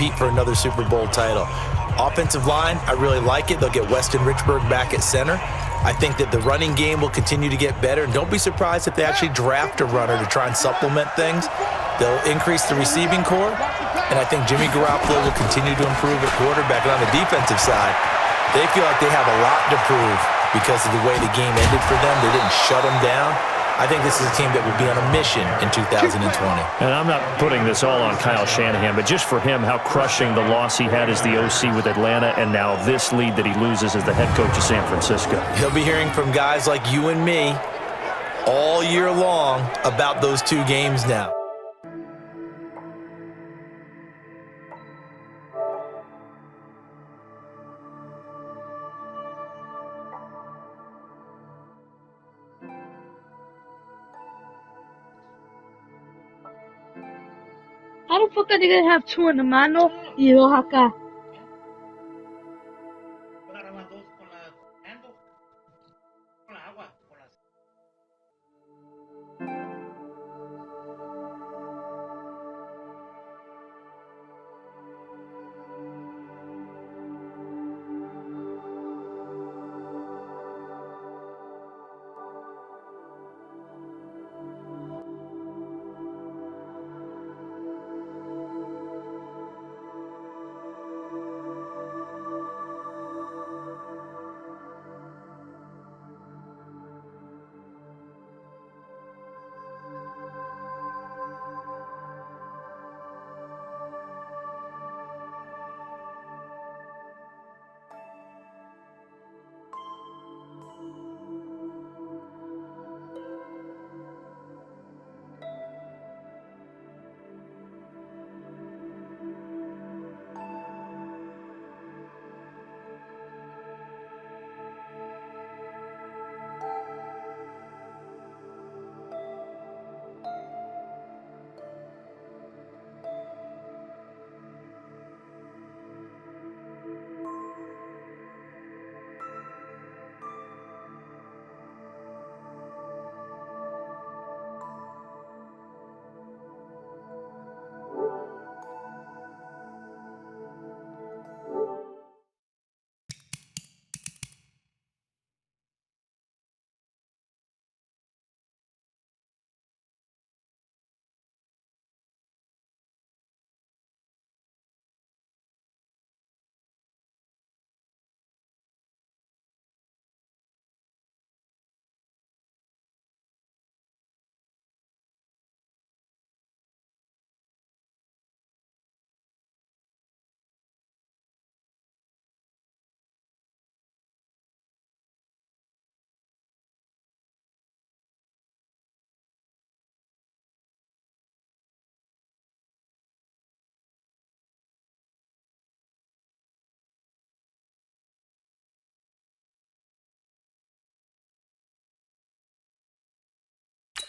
compete for another Super Bowl title. Offensive line, I really like it. They'll get Weston Richburg back at center. I think that the running game will continue to get better. And don't be surprised if they actually draft a runner to try and supplement things. They'll increase the receiving core. And I think Jimmy Garoppolo will continue to improve at quarterback. And on the defensive side, they feel like they have a lot to prove because of the way the game ended for them. They didn't shut them down. I think this is a team that will be on a mission in 2020. And I'm not putting this all on Kyle Shanahan, but just for him, how crushing the loss he had as the OC with Atlanta, and now this lead that he loses as the head coach of San Francisco. He'll be hearing from guys like you and me all year long about those two games now. How the fuck are they gonna have two in the mano y dos acá?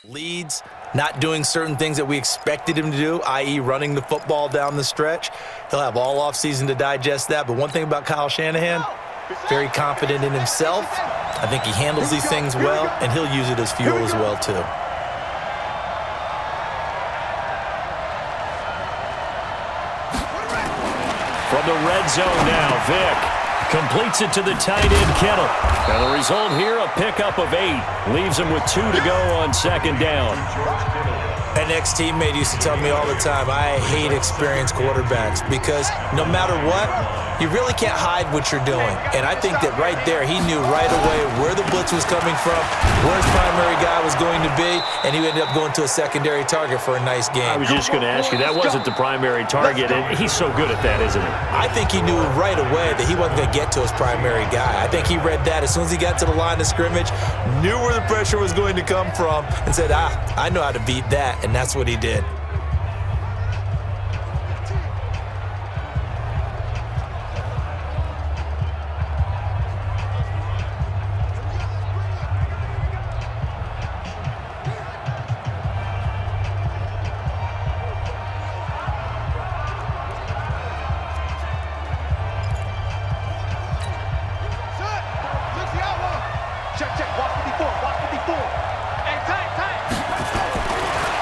Leads, not doing certain things that we expected him to do, i.e. running the football down the stretch. He'll have all offseason to digest that. But one thing about Kyle Shanahan, very confident in himself. I think he handles these things well, and he'll use it as fuel as well, too. From the red zone now, Vick completes it to the tight end, Kittle. And the result here, a pickup of 8. Leaves him with 2 to go on second down. An ex-teammate used to tell me all the time, I hate experienced quarterbacks because no matter what, you really can't hide what you're doing. And I think that right there, he knew right away where the blitz was coming from, where his primary guy was going to be, and he ended up going to a secondary target for a nice game. I was just going to ask you, that wasn't the primary target, and he's so good at that, isn't he? I think he knew right away that he wasn't going to get to his primary guy. I think he read that as soon as he got to the line of scrimmage, knew where the pressure was going to come from, and said, I know how to beat that, and that's what he did.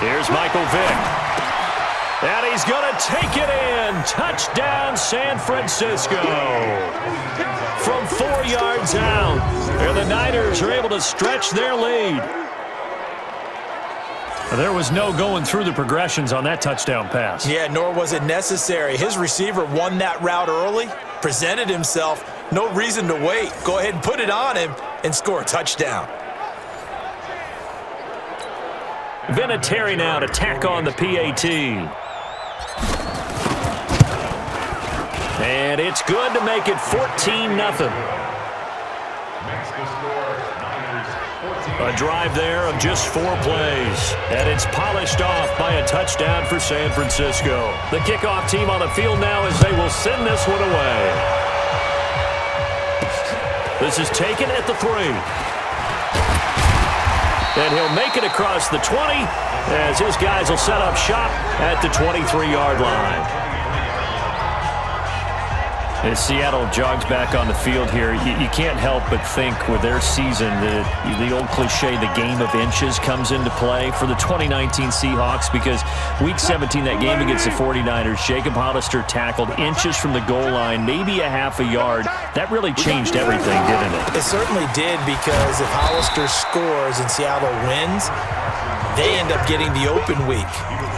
Here's Michael Vick. And he he's going to take it in. Touchdown, San Francisco. From 4 yards out. And the Niners are able to stretch their lead. There was no going through the progressions on that touchdown pass. Yeah, nor was it necessary. His receiver won that route early, presented himself. No reason to wait. Go ahead and put it on him and score a touchdown. Vinatieri now to tack on the PAT. And it's good to make it 14-0. A drive there of just 4 plays. And it's polished off by a touchdown for San Francisco. The kickoff team on the field now as they will send this one away. This is taken at the 3. And he'll make it across the 20 as his guys will set up shop at the 23-yard line. As Seattle jogs back on the field here, you can't help but think with their season that the old cliche, the game of inches, comes into play for the 2019 Seahawks because Week 17, that game against the 49ers, Jacob Hollister tackled inches from the goal line, maybe a half a yard. That really changed everything, didn't it? It certainly did, because if Hollister scores and Seattle wins, they end up getting the open week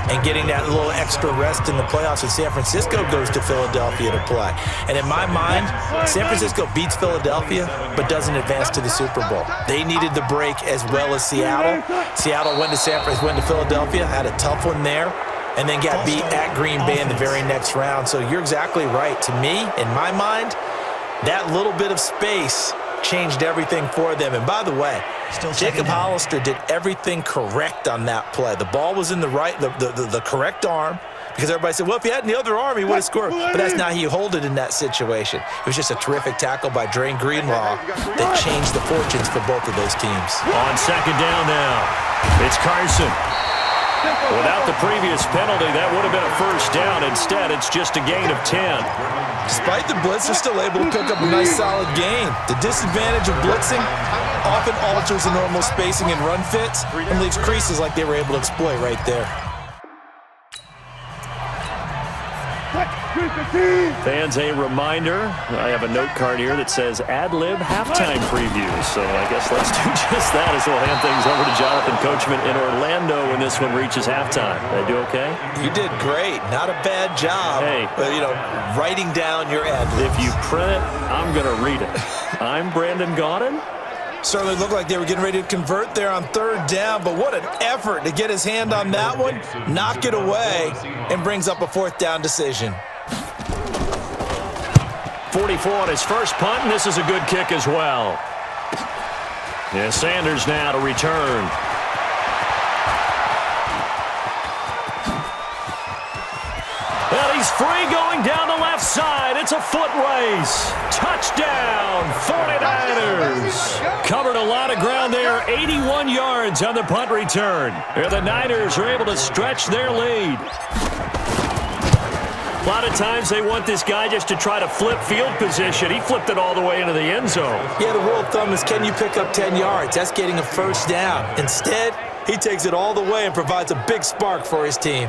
and getting that little extra rest in the playoffs, and San Francisco goes to Philadelphia to play. And in my mind, San Francisco beats Philadelphia but doesn't advance to the Super Bowl. They needed the break as well as Seattle. Seattle went to Philadelphia, had a tough one there, and then got beat at Green Bay in the very next round. So you're exactly right. To me, in my mind, that little bit of space changed everything for them. And by the way, Jacob Hollister did everything correct on that play. The ball was in the correct arm, because everybody said, well, if he had in the other arm, he would have scored. But that's not how you hold it in that situation. It was just a terrific tackle by Drain Greenlaw that changed the fortunes for both of those teams. On second down now, it's Carson. Without the previous penalty, that would have been a first down. Instead, it's just a gain of 10. Despite the blitz, they're still able to pick up a nice, solid gain. The disadvantage of blitzing often alters the normal spacing and run fits and leaves creases like they were able to exploit right there. Fans, a reminder, I have a note card here that says ad-lib halftime preview. So I guess let's do just that as we'll hand things over to Jonathan Coachman in Orlando when this one reaches halftime. Did I do okay? You did great. Not a bad job. Hey. But, writing down your ad-libs. If you print it, I'm going to read it. I'm Brandon Gaudin. Certainly looked like they were getting ready to convert there on third down, but what an effort to get his hand on that one, knock it away, and brings up a fourth down decision. 44 on his first punt, and this is a good kick as well. Yeah, Sanders now to return. Well, he's free going down the left side. It's a foot race. Touchdown, 49ers. Covered a lot of ground there, 81 yards on the punt return. And the Niners are able to stretch their lead. A lot of times they want this guy just to try to flip field position. He flipped it all the way into the end zone. Yeah, the rule of thumb is, can you pick up 10 yards? That's getting a first down. Instead, he takes it all the way and provides a big spark for his team.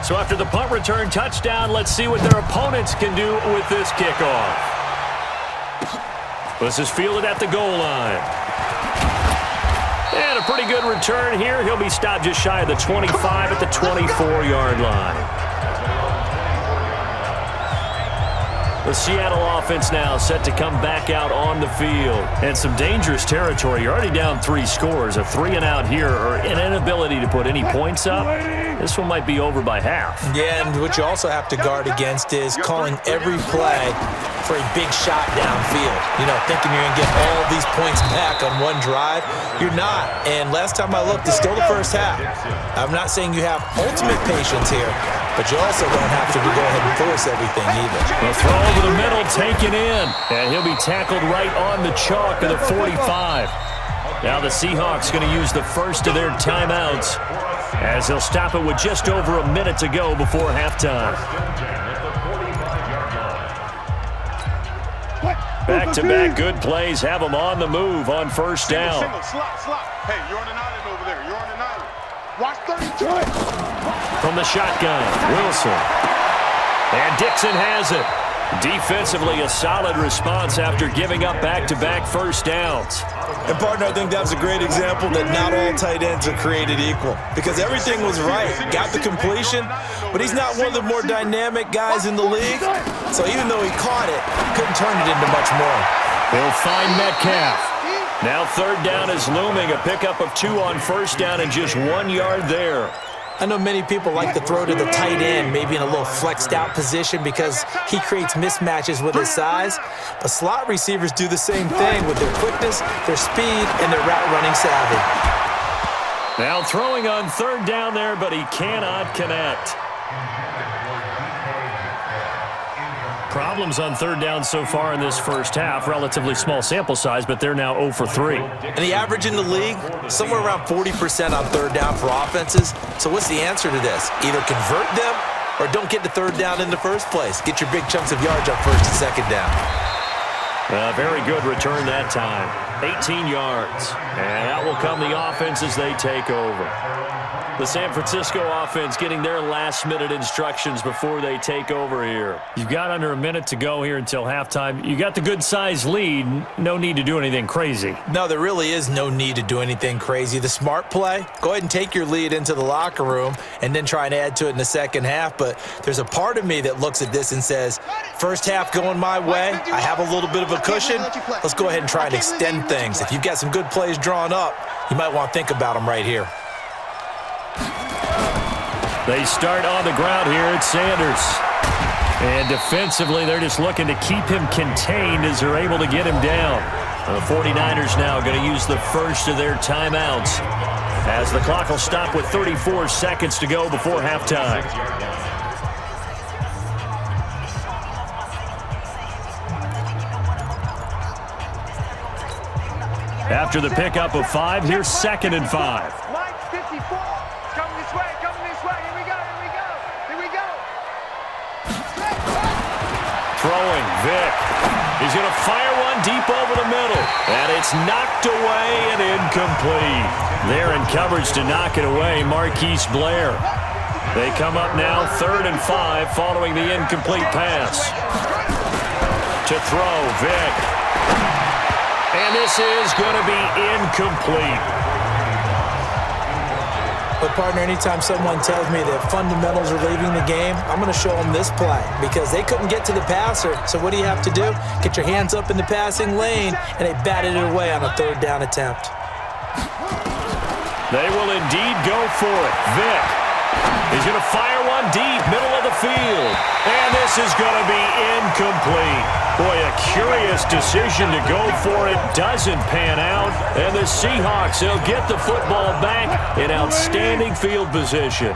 So after the punt return touchdown, let's see what their opponents can do with this kickoff. This is fielded at the goal line. And a pretty good return here. He'll be stopped just shy of the 25 at the 24-yard line. The Seattle offense now set to come back out on the field. And some dangerous territory. You're already down 3 scores. A 3-and-out here, or an inability to put any points up. This one might be over by half. Yeah, and what you also have to guard against is calling every play for a big shot downfield. Thinking you're going to get all these points back on one drive. You're not. And last time I looked, it's still the first half. I'm not saying you have ultimate patience here, but you also don't have to go ahead and force everything either. The throw over the middle, taken in, and he'll be tackled right on the chalk of the 45. Now the Seahawks going to use the first of their timeouts as they'll stop it with just over a minute to go before halftime. Back-to-back good plays have them on the move on first down. Slot. Hey, you're on an island over there. You're on an island. Watch 32. From the shotgun, Wilson. And Dixon has it. Defensively, a solid response after giving up back-to-back first downs. And, partner, I think that's a great example that not all tight ends are created equal because everything was right. Got the completion, but he's not one of the more dynamic guys in the league. So even though he caught it, couldn't turn it into much more. He'll find Metcalf. Now third down is looming. A pickup of 2 on first down and just 1 yard there. I know many people like to throw to the tight end, maybe in a little flexed out position because he creates mismatches with his size. But slot receivers do the same thing with their quickness, their speed, and their route running savvy. Now throwing on third down there, but he cannot connect. Problems on third down so far in this first half. Relatively small sample size, but they're now 0 for 3. And the average in the league, somewhere around 40% on third down for offenses. So what's the answer to this? Either convert them or don't get to third down in the first place. Get your big chunks of yards on first and second down. Very good return that time. 18 yards. And out will come the offense as they take over. The San Francisco offense getting their last-minute instructions before they take over here. You've got under a minute to go here until halftime. You got the good-sized lead. No need to do anything crazy. No, there really is no need to do anything crazy. The smart play, go ahead and take your lead into the locker room and then try and add to it in the second half. But there's a part of me that looks at this and says, first half going my way. I have a little bit of a cushion. Let's go ahead and try and extend things. If you've got some good plays drawn up, you might want to think about them right here. They start on the ground here at Sanders. And defensively, they're just looking to keep him contained as they're able to get him down. The 49ers now going to use the first of their timeouts as the clock will stop with 34 seconds to go before halftime. After the pickup of 5, here's 2nd and 5. Throwing, Vick. He's going to fire one deep over the middle. And it's knocked away and incomplete. There in coverage to knock it away, Marquise Blair. They come up now 3rd and 5 following the incomplete pass. To throw, Vick. And this is going to be incomplete. But, partner, anytime someone tells me that fundamentals are leaving the game, I'm going to show them this play because they couldn't get to the passer. So what do you have to do? Get your hands up in the passing lane, and they batted it away on a third down attempt. They will indeed go for it. Vick. He's going to fire one deep, middle of the field. And this is going to be incomplete. Boy, a curious decision to go for it. Doesn't pan out. And the Seahawks, they'll get the football back in outstanding field position.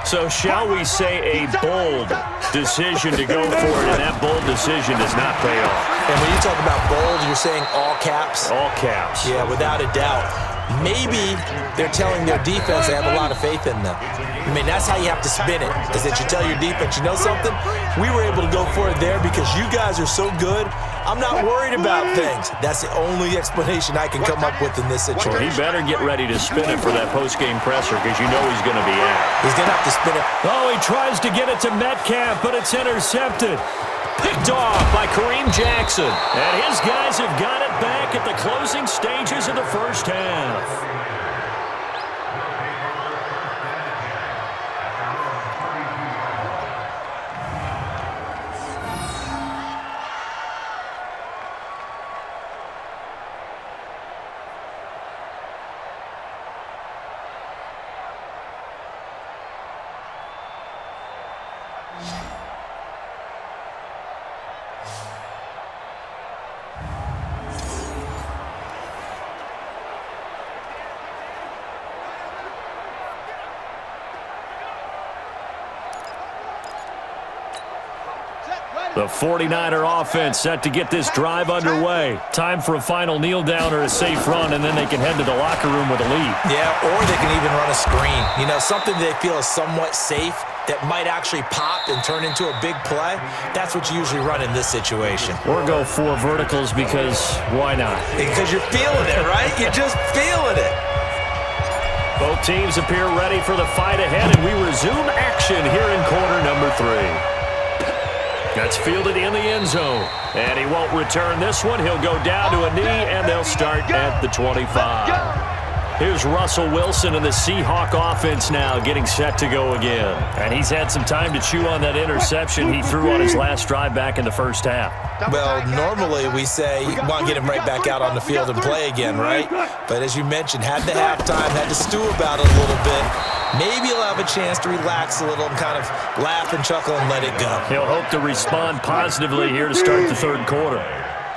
So shall we say a bold decision to go for it, and that bold decision does not pay off. And when you talk about bold, you're saying all caps? All caps. Yeah, without a doubt. Maybe they're telling their defense they have a lot of faith in them. I mean, that's how you have to spin it, is that you tell your defense, you know something? We were able to go for it there because you guys are so good. I'm not worried about things. That's the only explanation I can come up with in this situation. He better get ready to spin it for that post-game presser because you know he's going to be out. He's going to have to spin it. Oh, he tries to get it to Metcalf, but it's intercepted. Picked off by Kareem Jackson. And his guys have got it back at the closing stages of the first half. The 49er offense set to get this drive underway. Time for a final kneel down or a safe run, and then they can head to the locker room with a lead. Yeah, or they can even run a screen. You know, something they feel is somewhat safe that might actually pop and turn into a big play. That's what you usually run in this situation. Or go 4 verticals because why not? Because you're feeling it, right? You're just feeling it. Both teams appear ready for the fight ahead, and we resume action here in quarter number 3. That's fielded in the end zone. And he won't return this one. He'll go down to a knee, and they'll start at the 25. Here's Russell Wilson and the Seahawk offense now getting set to go again. And he's had some time to chew on that interception he threw on his last drive back in the first half. Well, normally we say you want to get him right back out on the field and play again, right? But as you mentioned, had the halftime, had to stew about it a little bit. Maybe he'll have a chance to relax a little and kind of laugh and chuckle and let it go. He'll hope to respond positively here to start the third quarter.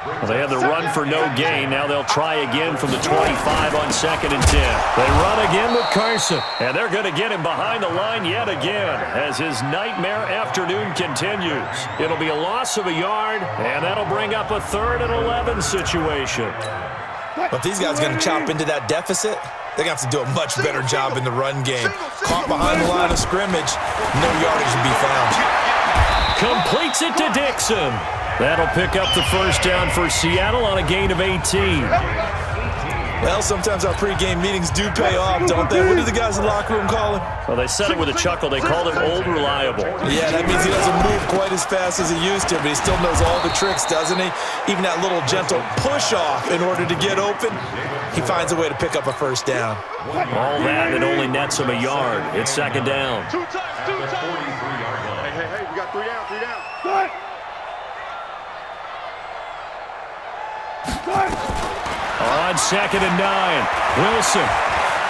Well, they had the run for no gain. Now they'll try again from the 25 on 2nd and 10. They run again with Carson, and they're going to get him behind the line yet again as his nightmare afternoon continues. It'll be a loss of a yard, and that'll bring up a 3rd and 11 situation. But these guys are going to chop into that deficit. They're going to have to do a much better job in the run game. Caught behind the line of scrimmage, no yardage to be found. Completes it to Dixon. That'll pick up the first down for Seattle on a gain of 18. Well, sometimes our pregame meetings do pay off, don't they? What do the guys in the locker room call him? Well, they said it with a chuckle. They called him Old Reliable. Yeah, that means he doesn't move quite as fast as he used to, but he still knows all the tricks, doesn't he? Even that little gentle push-off in order to get open, he finds a way to pick up a first down. All that, it only nets him a yard. It's 2nd down. 2 times, 2 times. Hey, we got 3 down, 3 down. On 2nd and 9, Wilson.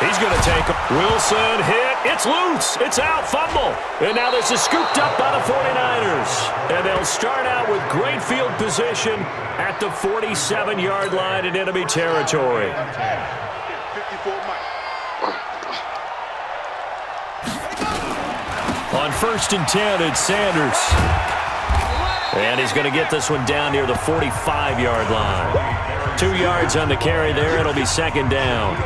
He's going to take him. Wilson hit. It's loose. It's out. Fumble. And now this is scooped up by the 49ers. And they'll start out with great field position at the 47-yard line in enemy territory. 54 Mike. On 1st and 10, it's Sanders. And he's going to get this one down near the 45-yard line. 2 yards on the carry there. It'll be 2nd down.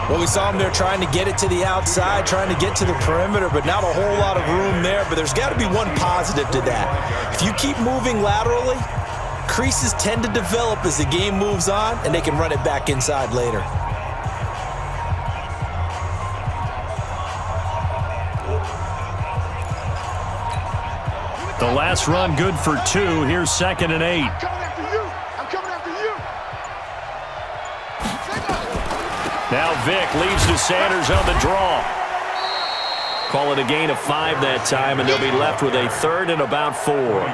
Well, we saw him there trying to get it to the outside, trying to get to the perimeter, but not a whole lot of room there. But there's got to be one positive to that. If you keep moving laterally, creases tend to develop as the game moves on, and they can run it back inside later. The last run good for 2. Here's 2nd and 8. I'm coming after you. I'm coming after you. Now Vick leads to Sanders on the draw. Call it a gain of 5 that time, and they'll be left with a 3rd and about 4.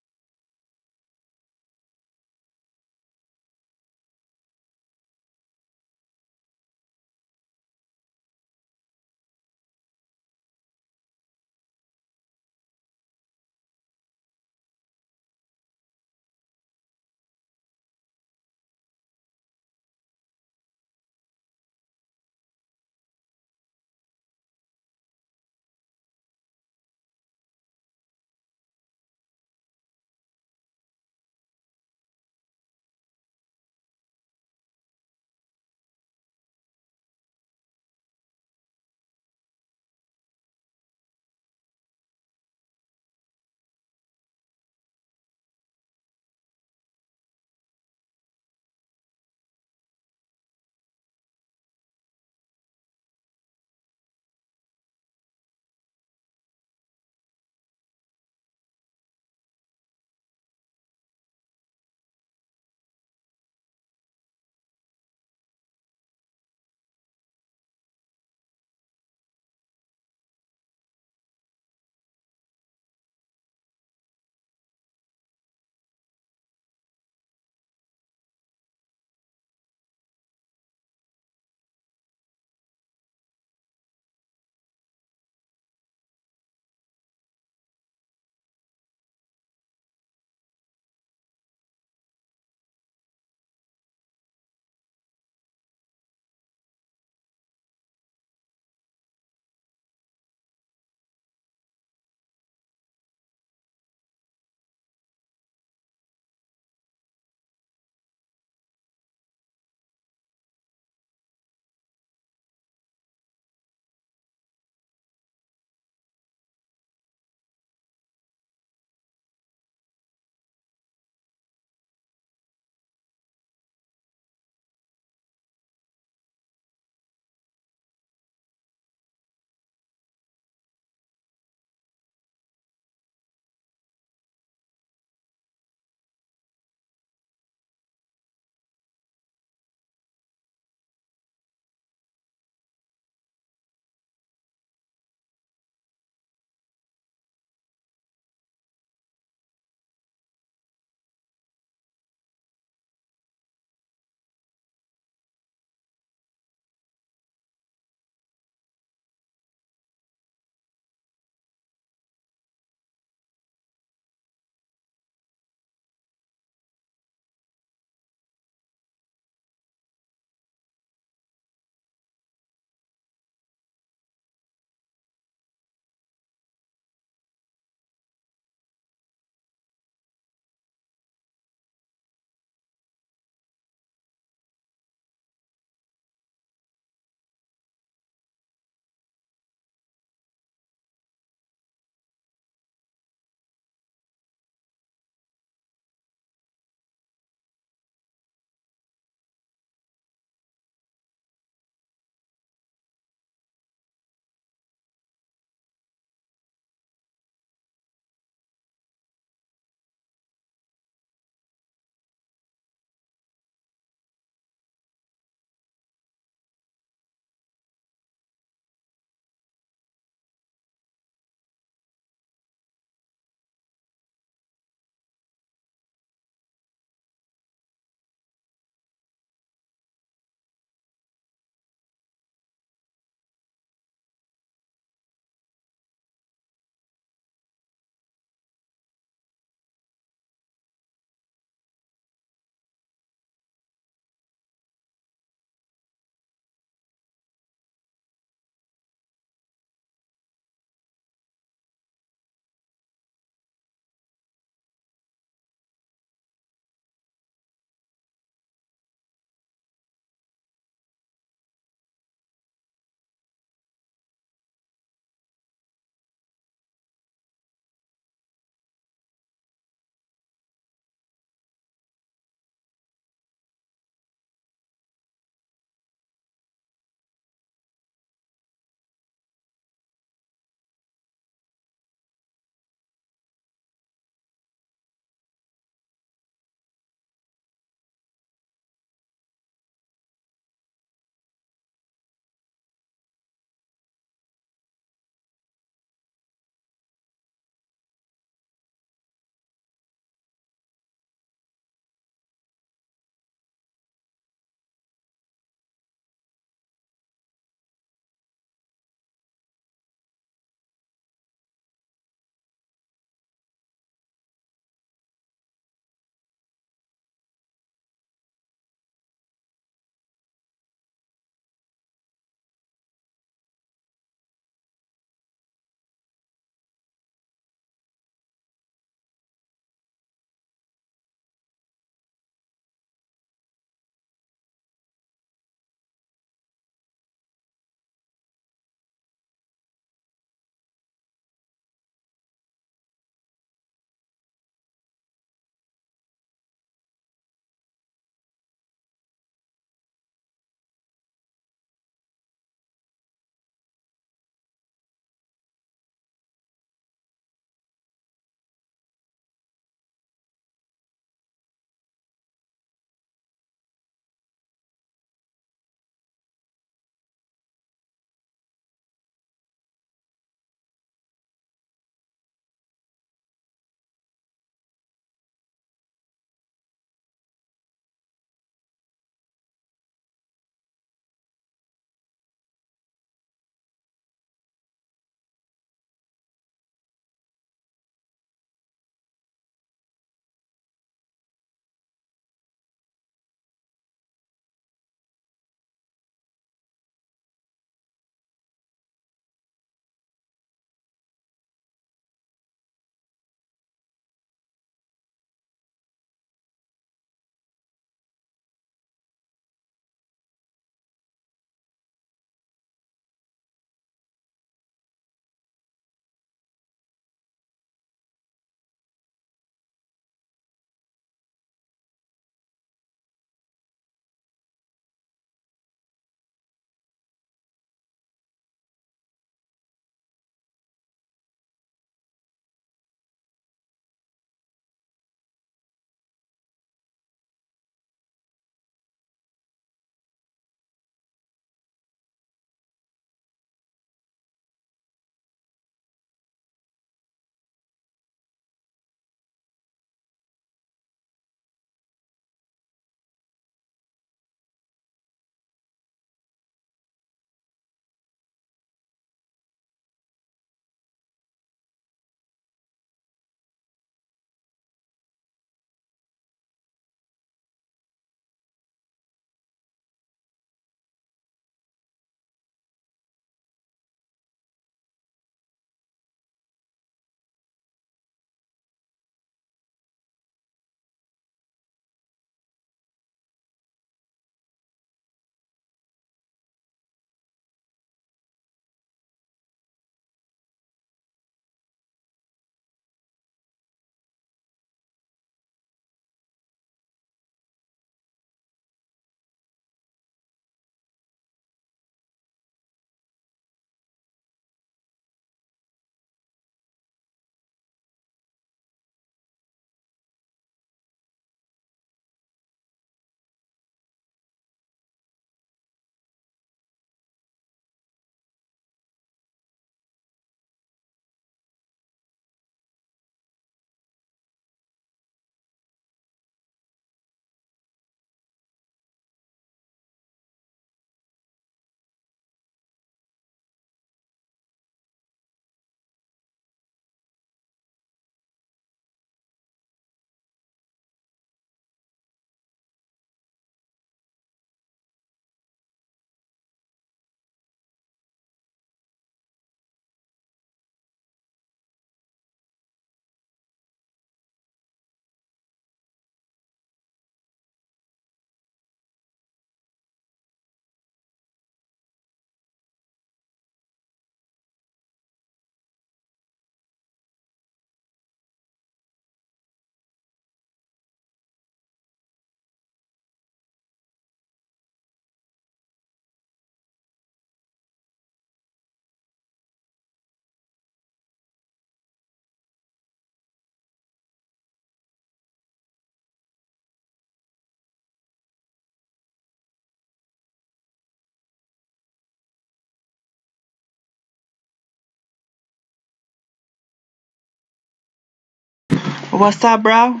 What's up, bro?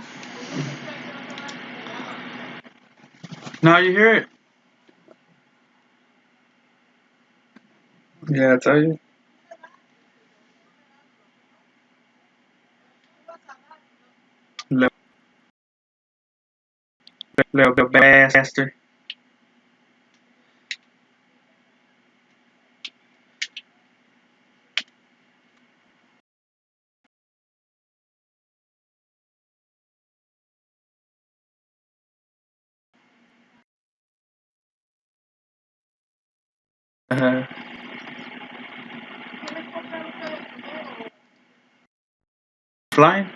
Now you hear it? Yeah, I tell you. Little bastard. Uh-huh. Flying?